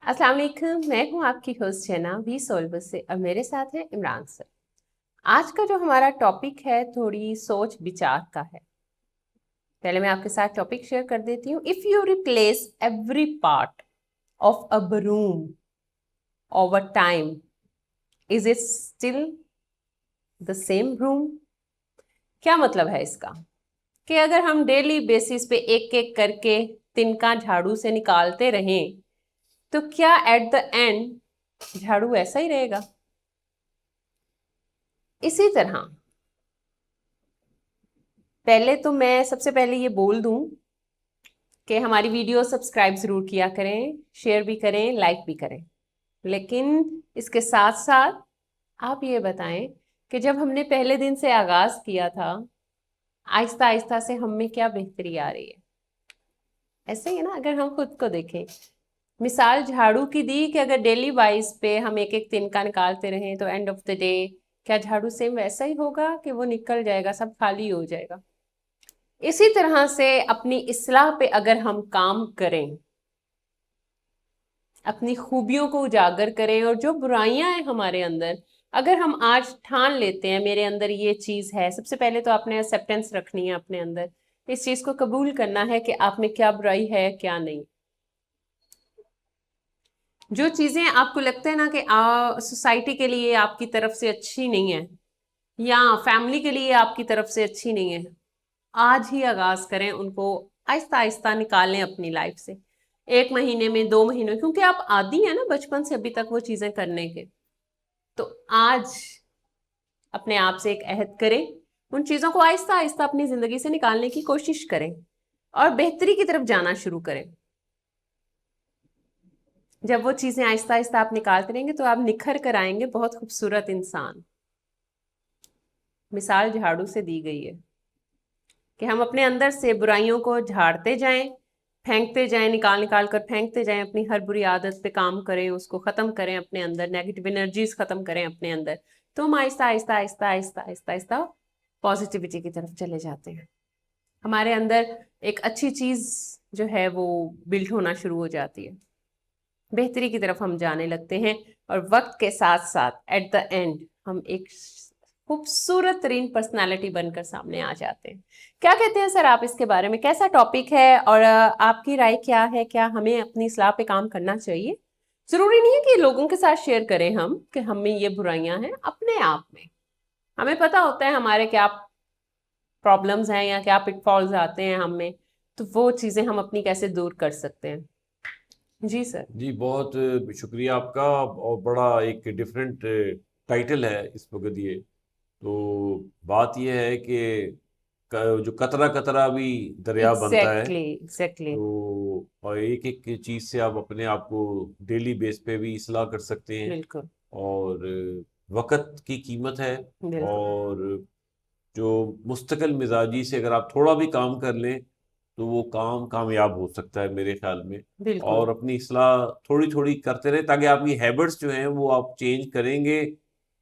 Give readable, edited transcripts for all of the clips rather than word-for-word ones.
अस्सलाम वालेकुम, मैं हूं आपकी होस्ट जैना वी सोलबस से और मेरे साथ है इमरान सर। आज का जो हमारा टॉपिक है थोड़ी सोच विचार का है। पहले मैं आपके साथ टॉपिक शेयर कर देती हूँ। If you replace every part of a room over time, is it still the same room? क्या मतलब है इसका कि अगर हम डेली बेसिस पे एक एक करके तिनका झाड़ू से निकालते रहें तो क्या एट द एंड झाड़ू ऐसा ही रहेगा? इसी तरह पहले तो मैं सबसे पहले ये बोल दूं कि हमारी वीडियो सब्सक्राइब जरूर किया करें, शेयर भी करें, लाइक भी करें। लेकिन इसके साथ साथ आप ये बताएं कि जब हमने पहले दिन से आगाज किया था, आहिस्ता आहिस्ता से हम में क्या बेहतरी आ रही है? ऐसे ही है ना, अगर हम खुद को देखें। मिसाल झाड़ू की दी कि अगर डेली वाइज पे हम एक एक तिनका निकालते रहें तो एंड ऑफ द डे क्या झाड़ू सेम वैसा ही होगा कि वो निकल जाएगा, सब खाली हो जाएगा? इसी तरह से अपनी इस्लाह पे अगर हम काम करें, अपनी खूबियों को उजागर करें और जो बुराइयां हैं हमारे अंदर, अगर हम आज ठान लेते हैं मेरे अंदर ये चीज है, सबसे पहले तो आपने एक्सेप्टेंस रखनी है अपने अंदर, इस चीज को कबूल करना है कि आप में क्या बुराई है क्या नहीं। जो चीजें आपको लगता है ना कि सोसाइटी के लिए आपकी तरफ से अच्छी नहीं है या फैमिली के लिए आपकी तरफ से अच्छी नहीं है, आज ही आगाज करें उनको, आहिस्ता आहिस्ता निकालें अपनी लाइफ से। 1 महीने में, 2 महीने में, क्योंकि आप आदी हैं ना बचपन से अभी तक वो चीजें करने के। तो आज अपने आप से एक अहद करें, उन चीजों को आहिस्ता आहिस्ता अपनी जिंदगी से निकालने की कोशिश करें और बेहतरी की तरफ जाना शुरू करें। जब वो चीजें आहिस्ता आहिस्ता आप निकालते रहेंगे तो आप निखर कर आएंगे बहुत खूबसूरत इंसान। मिसाल झाड़ू से दी गई है कि हम अपने अंदर से बुराइयों को झाड़ते जाएं, फेंकते जाएं, निकाल निकाल कर फेंकते जाएं, अपनी हर बुरी आदत पे काम करें, उसको खत्म करें अपने अंदर, नेगेटिव एनर्जीज खत्म करें अपने अंदर, तो हम आहिस्ता आहिस्ता आहिस्ता आहिस्ता आहिस्ता आहिस्ता पॉजिटिविटी की तरफ चले जाते हैं। हमारे अंदर एक अच्छी चीज जो है वो बिल्ड होना शुरू हो जाती है, बेहतरी की तरफ हम जाने लगते हैं और वक्त के साथ साथ एट द एंड हम एक खूबसूरत तरीन पर्सनालिटी बनकर सामने आ जाते हैं। क्या कहते हैं सर आप इसके बारे में? कैसा टॉपिक है और आपकी राय क्या है? क्या हमें अपनी इस्लाह पे काम करना चाहिए? जरूरी नहीं है कि लोगों के साथ शेयर करें हम कि हम में ये बुराइयां हैं, अपने आप में हमें पता होता है हमारे क्या प्रॉब्लम्स हैं या क्या पिटफॉल्स आते हैं हम में, तो वो चीजें हम अपनी कैसे दूर कर सकते हैं। जी सर। जी बहुत शुक्रिया आपका। और बड़ा एक डिफरेंट टाइटल है इस वक्त ये। तो बात यह है कि जो कतरा कतरा भी दरिया बनता है। Exactly exactly. तो और एक एक चीज़ से आप अपने आप को डेली बेस पे भी इस्लाह कर सकते हैं। बिल्कुल और वक्त की कीमत है। बिल्कुल और जो मुस्तकिल मिजाजी से अगर आप थोड़ा भी काम कर लें तो वो काम कामयाब हो सकता है मेरे ख्याल में। बिल्कुल और अपनी इस्लाह थोड़ी थोड़ी करते रहे ताकि आपकी हैबिट्स जो हैं वो आप चेंज करेंगे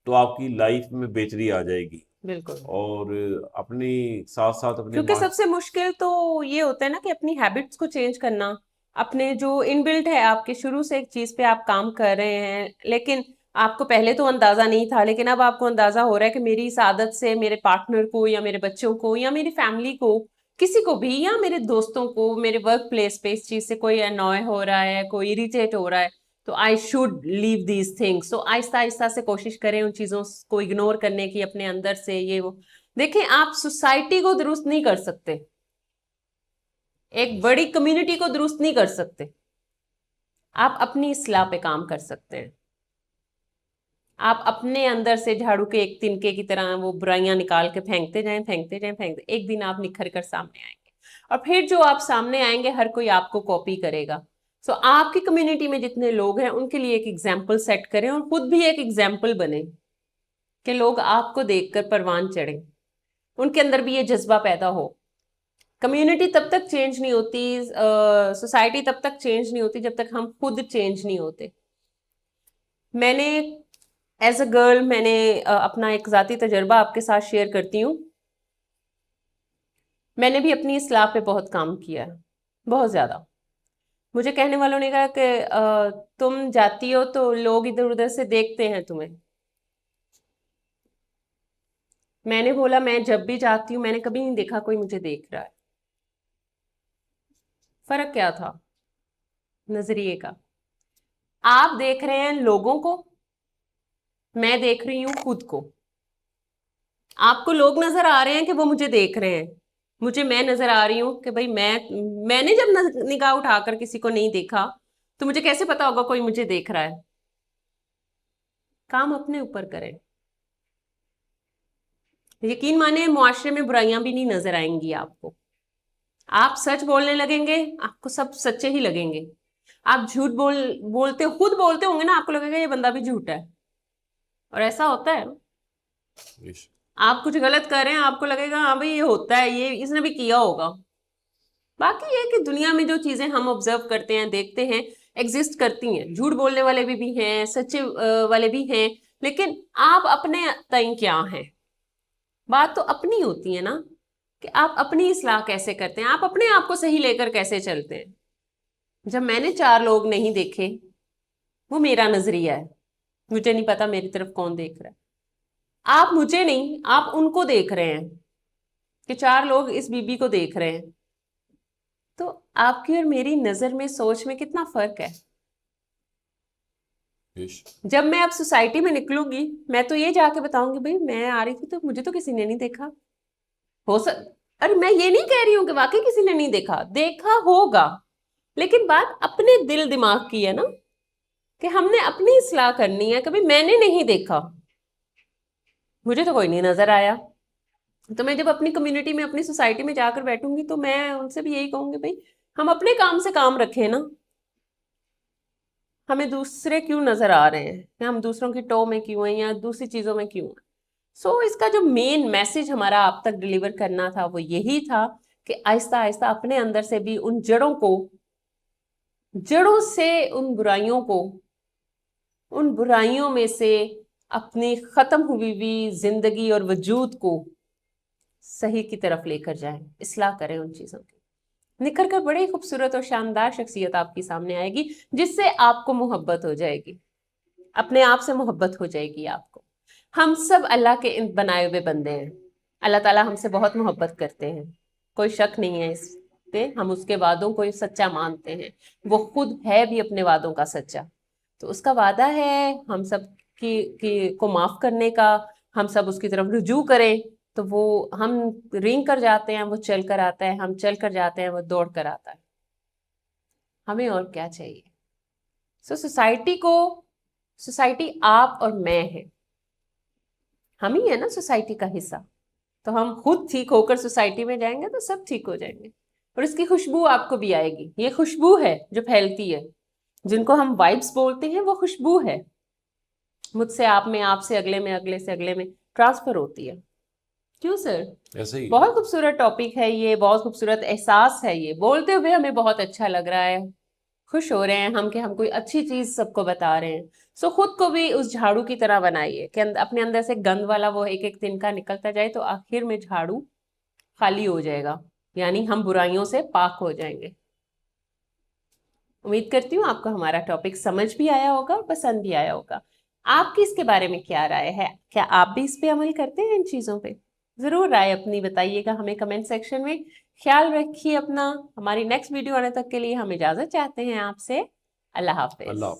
तो आपकी लाइफ में बेहतरी आ जाएगी। बिल्कुल। और अपनी साथ साथ अपने क्योंकि माश सबसे मुश्किल तो ये होता है ना कि अपनी हैबिट्स को चेंज करना। अपने जो इनबिल्ट है आपके, शुरू से एक चीज पे आप काम कर रहे हैं, लेकिन आपको पहले तो अंदाजा नहीं था, लेकिन अब आपको अंदाजा हो रहा है कि मेरी इस आदत से मेरे पार्टनर को या मेरे बच्चों को या मेरी फैमिली को, किसी को भी, या मेरे दोस्तों को, मेरे वर्क प्लेस पे इस चीज से कोई अनॉय हो रहा है, कोई इरिटेट हो रहा है, तो I should leave these things. तो आहिस्ता आहिस्ता से कोशिश करें उन चीजों को इग्नोर करने की अपने अंदर से, ये वो। देखें, आप सोसाइटी को दुरुस्त नहीं कर सकते, एक बड़ी कम्युनिटी को दुरुस्त नहीं कर सकते, आप अपनी इस्लाह पे काम कर सकते हैं। आप अपने अंदर से झाड़ू के एक तिनके की तरह वो बुराइयां निकाल के फेंकते जाएं, फेंकते जाएं, फेंकते, एक दिन आप निखर कर सामने आएंगे और फिर जो आप सामने आएंगे हर कोई आपको कॉपी करेगा। सो आपकी कम्युनिटी में जितने लोग हैं उनके लिए एक एग्जाम्पल सेट करें और खुद भी एक एग्जाम्पल बने कि लोग आपको देखकर परवान चढ़े, उनके अंदर भी ये जज्बा पैदा हो। कम्युनिटी तब तक चेंज नहीं होती, सोसाइटी तब तक चेंज नहीं होती जब तक हम खुद चेंज नहीं होते। मैंने एज अ गर्ल, मैंने अपना एक ज़ाती तजर्बा आपके साथ शेयर करती हूँ। मैंने भी अपनी इस्लाह पे बहुत काम किया है, बहुत ज़्यादा। مجھے کہنے والوں نے کہا کہ تم جاتی ہو تو لوگ ادھر ادھر سے دیکھتے ہیں تمہیں. میں نے بولا میں جب بھی جاتی ہوں میں نے کبھی نہیں دیکھا کوئی مجھے دیکھ رہا ہے. فرق کیا تھا؟ نظریے کا. آپ دیکھ رہے ہیں لوگوں کو، میں دیکھ رہی ہوں خود کو. آپ کو لوگ نظر آ رہے ہیں کہ وہ مجھے دیکھ رہے ہیں، مجھے میں نظر آ رہی ہوں کہ بھائی میں نے جب نگاہ اٹھا کر کسی کو نہیں دیکھا تو مجھے کیسے پتا ہوگا کوئی مجھے دیکھ رہا ہے. کام اپنے اوپر کریں. یقین مانے معاشرے میں برائیاں بھی نہیں نظر آئیں گی آپ کو. آپ سچ بولنے لگیں گے آپ کو سب سچے ہی لگیں گے. آپ جھوٹ بولتے خود بولتے ہوں گے نا، آپ کو لگے گا یہ بندہ بھی جھوٹا ہے. اور ایسا ہوتا ہے. آپ کچھ غلط کر رہے ہیں آپ کو لگے گا ہاں بھائی یہ ہوتا ہے، یہ اس نے بھی کیا ہوگا. باقی یہ کہ دنیا میں جو چیزیں ہم آبزرو کرتے ہیں دیکھتے ہیں ایگزسٹ کرتی ہیں. جھوٹ بولنے والے بھی ہیں، سچے والے بھی ہیں، لیکن آپ اپنے تئیں کیا ہیں. بات تو اپنی ہوتی ہے نا کہ آپ اپنی اصلاح کیسے کرتے ہیں، آپ اپنے آپ کو صحیح لے کر کیسے چلتے ہیں. جب میں نے 4 لوگ نہیں دیکھے، وہ میرا نظریہ ہے، مجھے نہیں پتا میری طرف کون دیکھ رہا ہے. آپ مجھے نہیں، آپ ان کو دیکھ رہے ہیں کہ 4 لوگ اس بی بی کو دیکھ رہے ہیں. تو آپ کی اور میری نظر میں سوچ میں کتنا فرق ہے. جب میں اب سوسائٹی میں نکلوں گی میں تو یہ جا کے بتاؤں گی بھائی میں آ رہی تھی تو مجھے تو کسی نے نہیں دیکھا. ارے میں یہ نہیں کہہ رہی ہوں کہ واقعی کسی نے نہیں دیکھا، دیکھا ہوگا، لیکن بات اپنے دل دماغ کی ہے نا کہ ہم نے اپنی اصلاح کرنی ہے. کبھی میں نے نہیں دیکھا، مجھے تو کوئی نہیں نظر آیا. تو میں جب اپنی کمیونٹی میں اپنی سوسائٹی میں جا کر بیٹھوں گی تو میں ان سے بھی یہی کہوں گی بھائی ہم اپنے کام سے کام رکھیں نا. ہمیں دوسرے کیوں نظر آ رہے ہیں کہ ہم دوسروں کی ٹو میں کیوں ہیں یا دوسری چیزوں میں کیوں ہیں. اس کا جو مین میسج ہمارا آپ تک ڈیلیور کرنا تھا وہ یہی تھا کہ آہستہ آہستہ اپنے اندر سے بھی ان جڑوں سے ان برائیوں میں سے اپنی ختم ہوئی زندگی اور وجود کو صحیح کی طرف لے کر جائیں، اصلاح کریں ان چیزوں کی. نکھر کر بڑی خوبصورت اور شاندار شخصیت آپ کی سامنے آئے گی جس سے آپ کو محبت ہو جائے گی، اپنے آپ سے محبت ہو جائے گی آپ کو. ہم سب اللہ کے بنائے ہوئے بندے ہیں. اللہ تعالیٰ ہم سے بہت محبت کرتے ہیں، کوئی شک نہیں ہے اس پہ. ہم اس کے وعدوں کو سچا مانتے ہیں، وہ خود ہے بھی اپنے وعدوں کا سچا. تو اس کا وعدہ ہے ہم سب کو معاف کرنے کا. ہم سب اس کی طرف رجوع کریں تو وہ ہم رینگ کر جاتے ہیں، وہ چل کر آتا ہے. ہم چل کر جاتے ہیں، وہ دوڑ کر آتا ہے. ہمیں اور کیا چاہیے. سوسائٹی آپ اور میں ہیں، ہم ہی ہے نا سوسائٹی کا حصہ. تو ہم خود ٹھیک ہو کر سوسائٹی میں جائیں گے تو سب ٹھیک ہو جائیں گے. اور اس کی خوشبو آپ کو بھی آئے گی. یہ خوشبو ہے جو پھیلتی ہے، جن کو ہم وائبس بولتے ہیں، وہ خوشبو ہے. مجھ سے آپ میں، آپ سے اگلے میں، اگلے سے اگلے میں ٹرانسفر ہوتی ہے. کیوں سر؟ ایسے ہی بہت خوبصورت ٹاپک ہے یہ، بہت خوبصورت احساس ہے یہ. بولتے ہوئے ہمیں بہت اچھا لگ رہا ہے، خوش ہو رہے ہیں ہم کہ ہم کوئی اچھی چیز سب کو بتا رہے ہیں. خود کو بھی اس جھاڑو کی طرح بنائیے کہ اپنے اندر سے گند والا وہ ایک ایک دن کا نکلتا جائے تو آخر میں جھاڑو خالی ہو جائے گا، یعنی ہم برائیوں سے پاک ہو جائیں گے. امید کرتی ہوں آپ کو ہمارا ٹاپک سمجھ بھی آیا ہوگا، پسند بھی آیا ہوگا. آپ کی اس کے بارے میں کیا رائے ہے؟ کیا آپ بھی اس پہ عمل کرتے ہیں ان چیزوں پہ؟ ضرور رائے اپنی بتائیے گا ہمیں کمنٹ سیکشن میں. خیال رکھیے اپنا. ہماری نیکسٹ ویڈیو آنے تک کے لیے ہم اجازت چاہتے ہیں آپ سے. اللہ حافظ. اللہ